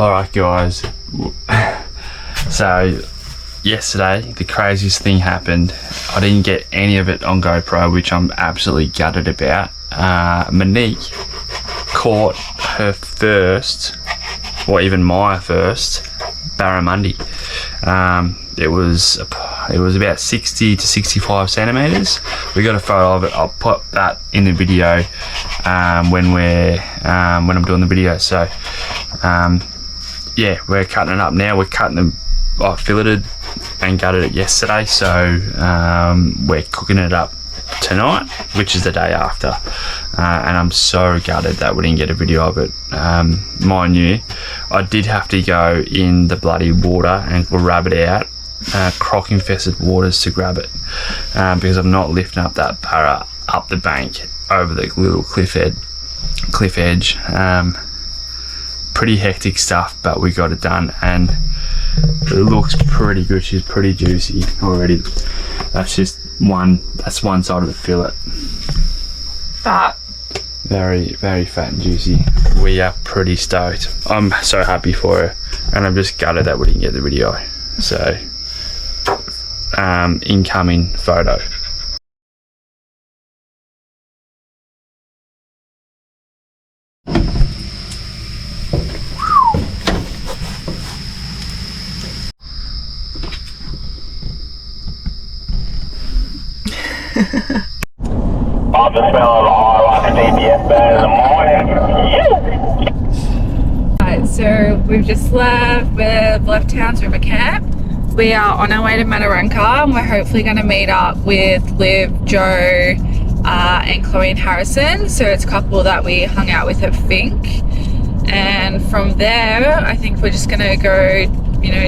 Alright guys, so yesterday the craziest thing happened. I didn't get any of it on GoPro, which I'm absolutely gutted about. Monique caught her first, or even my first, barramundi. It was about 60 to 65 centimeters. We got a photo of it. I'll put that in the video when I'm doing the video. So yeah, we're cutting it up now. We're cutting them. I filleted and gutted it yesterday, so we're cooking it up tonight, which is the day after. And I'm so gutted that we didn't get a video of it. Mind you, I did have to go in the bloody water and grab it out, croc infested waters, to grab it, because I'm not lifting up that para up the bank over the little cliff edge. Pretty hectic stuff, but we got it done, and it looks pretty good. She's pretty juicy already. That's one side of the fillet. Fat. Very, very fat and juicy. We are pretty stoked. I'm so happy for her, and I'm just gutted that we didn't get the video. So, incoming photo. On the smell of all rock DPS bed in the morning. Right, so we've just left Towns River Camp. We are on our way to Mataranka, and we're hopefully going to meet up with Liv, Joe, and Chloe and Harrison. So it's a couple that we hung out with at Fink. And from there, I think we're just going to go,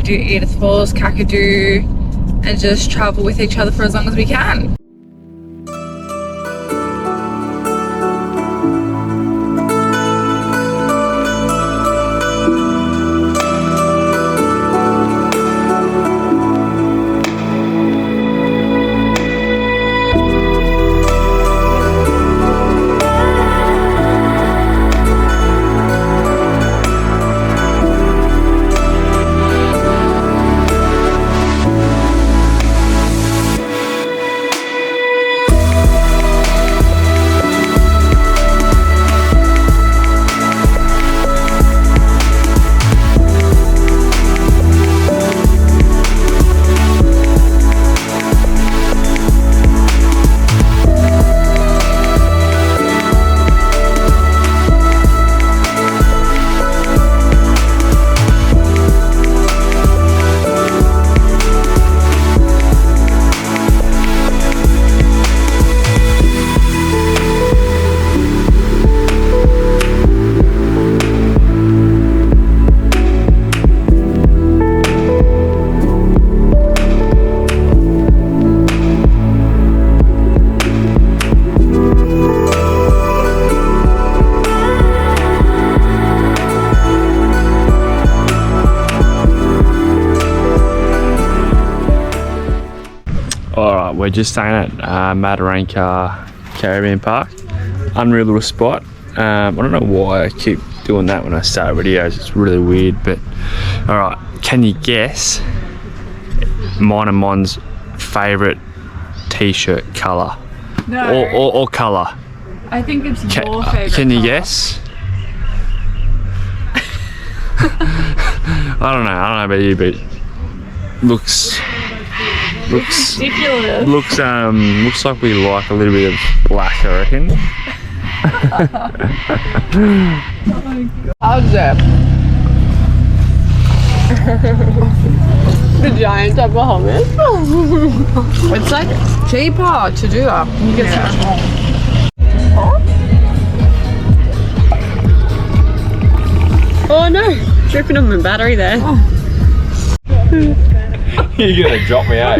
do Edith Falls, Kakadu, and just travel with each other for as long as we can. Alright, we're just staying at Mataranka Caribbean Park. Unreal little spot. I don't know why I keep doing that when I start videos. It's really weird, but alright, can you guess mine and Mon's favourite t-shirt colour? No. Or colour? I think it's your favourite. Can you colour. guess? I don't know about you, but looks ridiculous. Looks like we like a little bit of black, I reckon. How's that? The giant type of hummus. It's like cheaper to do that. You get some. Oh no, tripping on my battery there. You're gonna drop me out.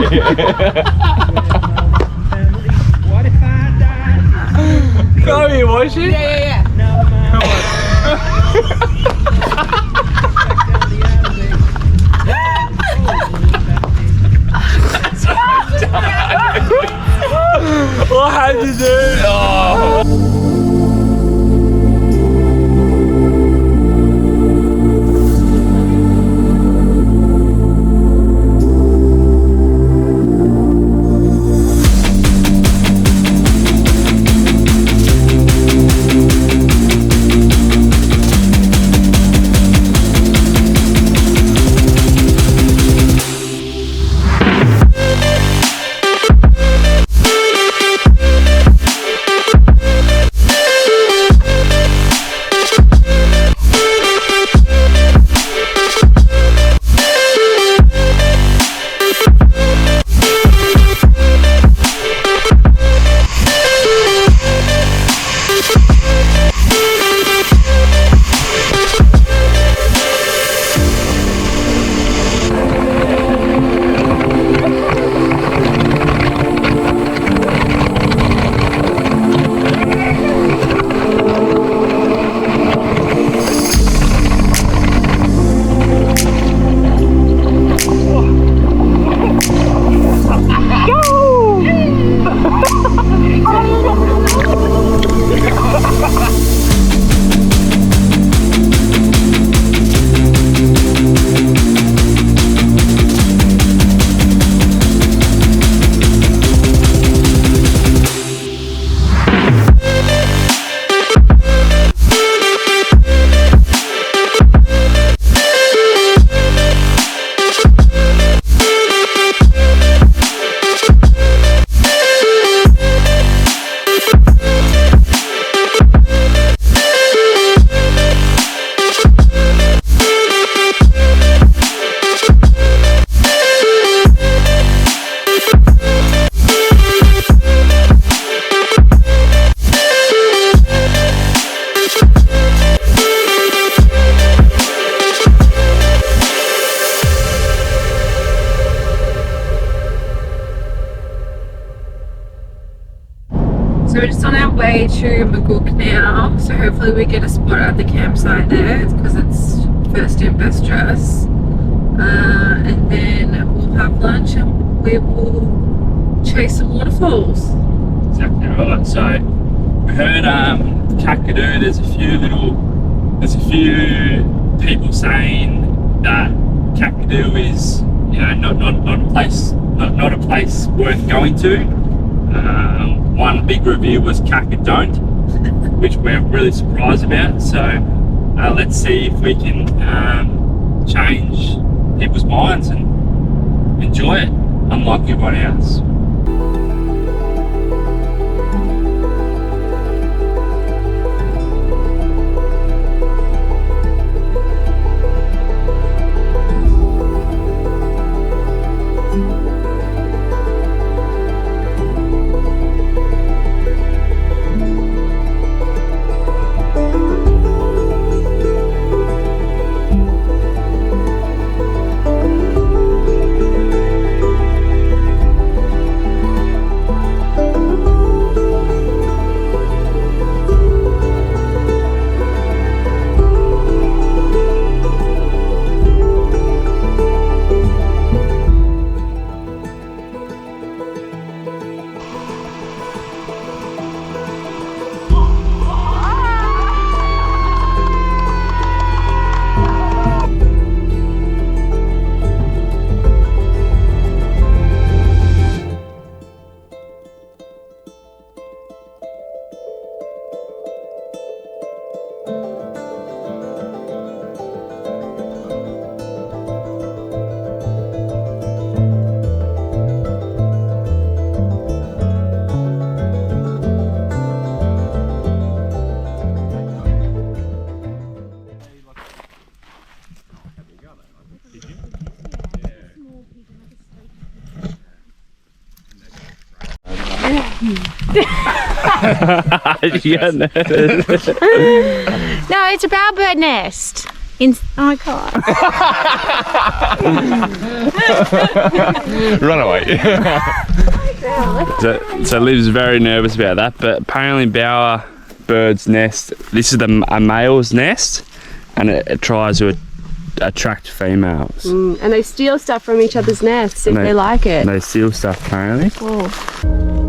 Go, you watching? Yeah. What had you do? now, so hopefully we get a spot at the campsite there because it's first in, best dress. And then we'll have lunch and we will chase some waterfalls. Exactly right. So we heard Kakadu. There's a few people saying that Kakadu is, you know, not a place worth going to. One big review was Kakadu, which we're really surprised about. So let's see if we can change people's minds and enjoy it, unlike everybody else. You got nervous. No, it's a bowerbird nest. Oh God. Run away. So Liv's very nervous about that, but apparently bowerbird's nest, this is a male's nest, and it tries to attract females. And they steal stuff from each other's nests if they like it. And they steal stuff apparently. Oh.